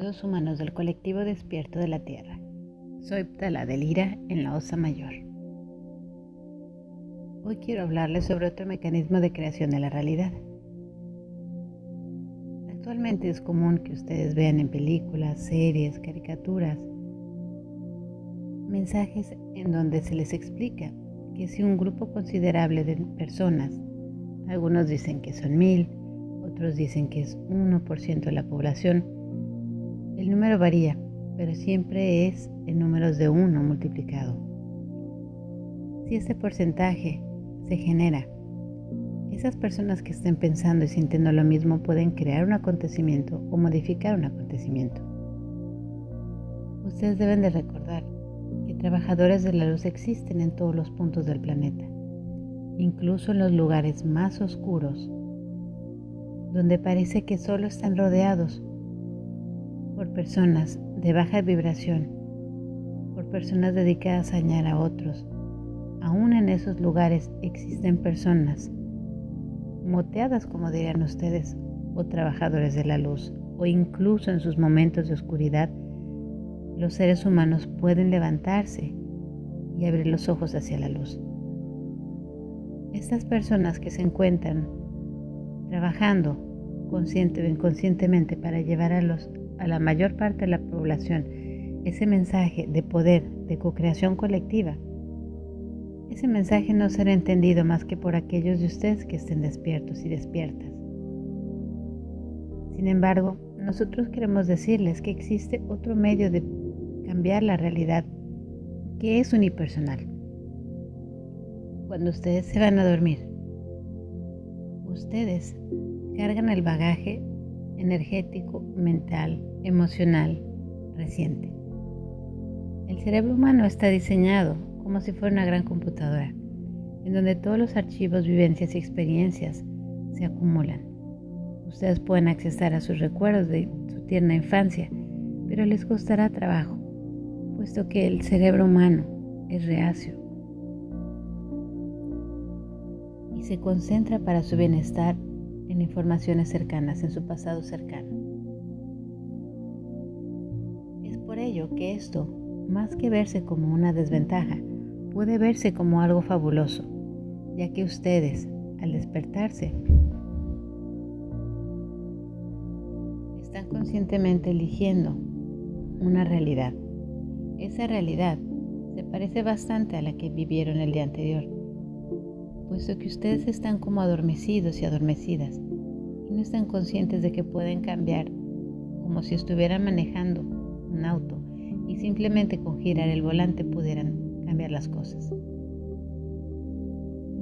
todos humanos del colectivo despierto de la Tierra. Soy Ptala de Lira en la Osa Mayor. Hoy quiero hablarles sobre otro mecanismo de creación de la realidad. Actualmente es común que ustedes vean en películas, series, caricaturas, mensajes en donde se les explica que si un grupo considerable de personas, algunos dicen que son 1000, otros dicen que es 1% de la población, el número varía, pero siempre es en números de 1 multiplicado. Si este porcentaje se genera, esas personas que estén pensando y sintiendo lo mismo pueden crear un acontecimiento o modificar un acontecimiento. Ustedes deben de recordar que trabajadores de la luz existen en todos los puntos del planeta, incluso en los lugares más oscuros, donde parece que solo están rodeados por personas de baja vibración, por personas dedicadas a dañar a otros. Aún en esos lugares existen personas moteadas, como dirían ustedes, o trabajadores de la luz, o incluso en sus momentos de oscuridad, los seres humanos pueden levantarse y abrir los ojos hacia la luz. Estas personas que se encuentran trabajando consciente o inconscientemente para llevar a la mayor parte de la población ese mensaje de poder, de co-creación colectiva, ese mensaje no será entendido más que por aquellos de ustedes que estén despiertos y despiertas. Sin embargo, nosotros queremos decirles que existe otro medio de cambiar la realidad, que es unipersonal. Cuando ustedes se van a dormir, ustedes cargan el bagaje energético, mental, emocional reciente. El cerebro humano está diseñado como si fuera una gran computadora, en donde todos los archivos, vivencias y experiencias se acumulan. Ustedes pueden acceder a sus recuerdos de su tierna infancia, pero les costará trabajo, puesto que el cerebro humano es reacio y se concentra para su bienestar en informaciones cercanas, en su pasado cercano. Es por ello que esto, más que verse como una desventaja, puede verse como algo fabuloso, ya que ustedes, al despertarse, están conscientemente eligiendo una realidad. Esa realidad se parece bastante a la que vivieron el día anterior, puesto que ustedes están como adormecidos y adormecidas y no están conscientes de que pueden cambiar, como si estuvieran manejando un auto y simplemente con girar el volante pudieran cambiar las cosas.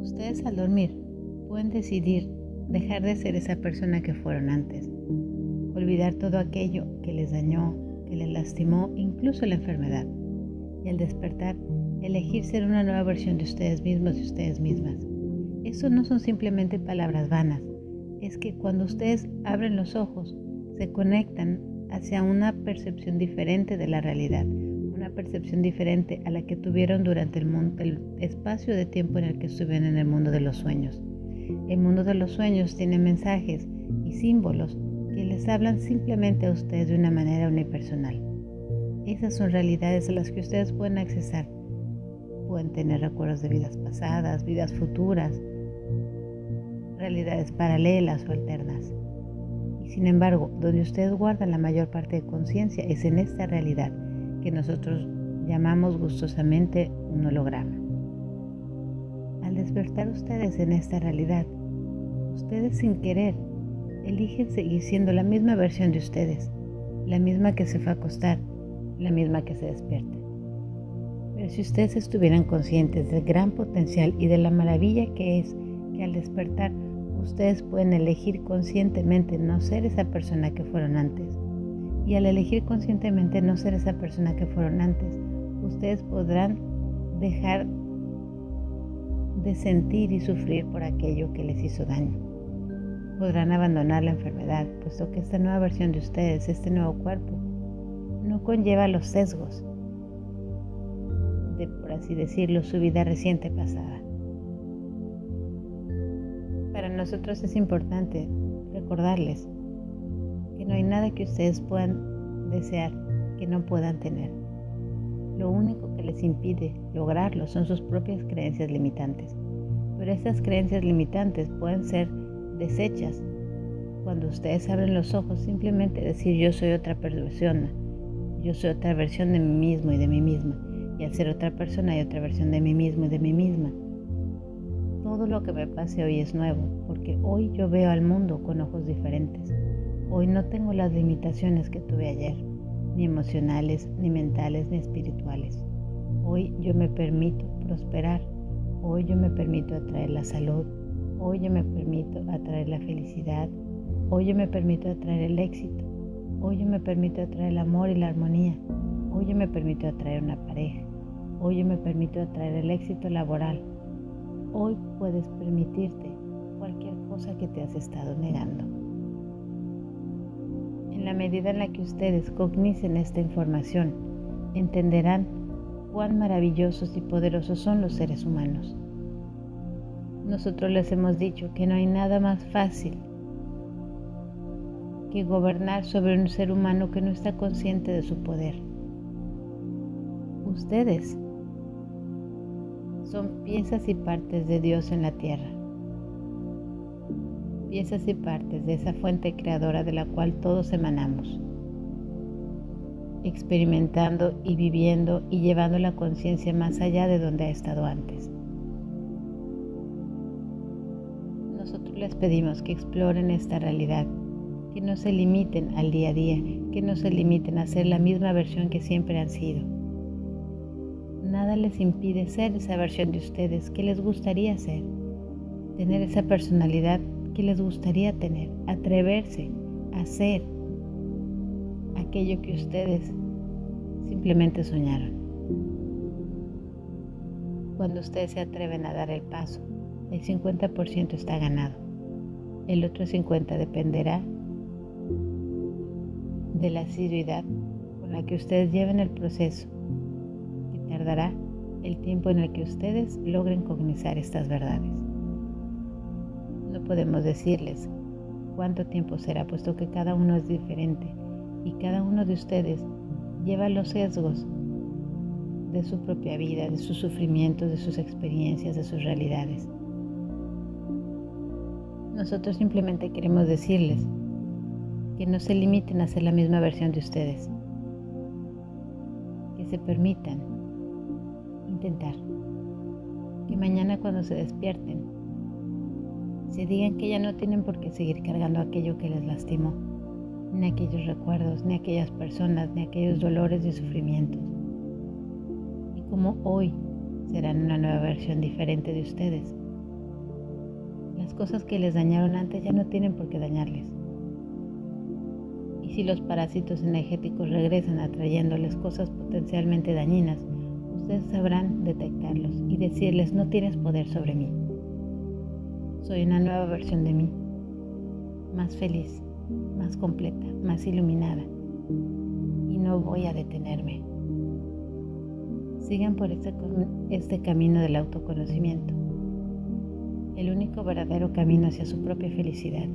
Ustedes al dormir pueden decidir dejar de ser esa persona que fueron antes, olvidar todo aquello que les dañó, que les lastimó, incluso la enfermedad, y al despertar elegir ser una nueva versión de ustedes mismos y ustedes mismas. Eso no son simplemente palabras vanas, es que cuando ustedes abren los ojos se conectan hacia una percepción diferente de la realidad, una percepción diferente a la que tuvieron durante el espacio de tiempo en el que estuvieron en el mundo de los sueños. El mundo de los sueños tiene mensajes y símbolos que les hablan simplemente a ustedes de una manera unipersonal. Esas son realidades a las que ustedes pueden accesar. Pueden tener recuerdos de vidas pasadas, vidas futuras, realidades paralelas o alternas. Y sin embargo, donde ustedes guardan la mayor parte de conciencia es en esta realidad que nosotros llamamos gustosamente un holograma. Al despertar ustedes en esta realidad, ustedes sin querer eligen seguir siendo la misma versión de ustedes, la misma que se fue a acostar, la misma que se despierta. Pero si ustedes estuvieran conscientes del gran potencial y de la maravilla que es que al despertar ustedes pueden elegir conscientemente no ser esa persona que fueron antes. Y al elegir conscientemente no ser esa persona que fueron antes, ustedes podrán dejar de sentir y sufrir por aquello que les hizo daño. Podrán abandonar la enfermedad, puesto que esta nueva versión de ustedes, este nuevo cuerpo, no conlleva los sesgos de, por así decirlo, su vida reciente pasada. Para nosotros es importante recordarles que no hay nada que ustedes puedan desear que no puedan tener. Lo único que les impide lograrlo son sus propias creencias limitantes. Pero esas creencias limitantes pueden ser deshechas cuando ustedes abren los ojos, simplemente decir yo soy otra persona, yo soy otra versión de mí mismo y de mí misma. Y al ser otra persona hay otra versión de mí mismo y de mí misma. Todo lo que me pase hoy es nuevo, porque hoy yo veo al mundo con ojos diferentes. Hoy no tengo las limitaciones que tuve ayer, ni emocionales, ni mentales, ni espirituales. Hoy yo me permito prosperar. Hoy yo me permito atraer la salud. Hoy yo me permito atraer la felicidad. Hoy yo me permito atraer el éxito. Hoy yo me permito atraer el amor y la armonía. Hoy yo me permito atraer una pareja. Hoy yo me permito atraer el éxito laboral. Hoy puedes permitirte cualquier cosa que te has estado negando. En la medida en la que ustedes cognicen esta información, entenderán cuán maravillosos y poderosos son los seres humanos. Nosotros les hemos dicho que no hay nada más fácil que gobernar sobre un ser humano que no está consciente de su poder. Ustedes son piezas y partes de Dios en la tierra. Piezas y partes de esa fuente creadora de la cual todos emanamos, experimentando y viviendo y llevando la conciencia más allá de donde ha estado antes. Nosotros les pedimos que exploren esta realidad, que no se limiten al día a día, que no se limiten a ser la misma versión que siempre han sido. Nada les impide ser esa versión de ustedes que les gustaría ser, tener esa personalidad que les gustaría tener, atreverse a ser aquello que ustedes simplemente soñaron. Cuando ustedes se atreven a dar el paso, el 50% está ganado. El otro 50% dependerá de la asiduidad con la que ustedes lleven el proceso, que tardará el tiempo en el que ustedes logren cognizar estas verdades. No podemos decirles cuánto tiempo será, puesto que cada uno es diferente y cada uno de ustedes lleva los sesgos de su propia vida, de sus sufrimientos, de sus experiencias, de sus realidades. Nosotros simplemente queremos decirles que no se limiten a ser la misma versión de ustedes, que se permitan intentar, que mañana cuando se despierten se digan que ya no tienen por qué seguir cargando aquello que les lastimó, ni aquellos recuerdos, ni aquellas personas, ni aquellos dolores y sufrimientos. Y como hoy serán una nueva versión diferente de ustedes, las cosas que les dañaron antes ya no tienen por qué dañarles. Y si los parásitos energéticos regresan atrayéndoles cosas potencialmente dañinas, ustedes sabrán detectarlos y decirles: no tienes poder sobre mí. Soy una nueva versión de mí, más feliz, más completa, más iluminada, y no voy a detenerme. Sigan por este camino del autoconocimiento, el único verdadero camino hacia su propia felicidad.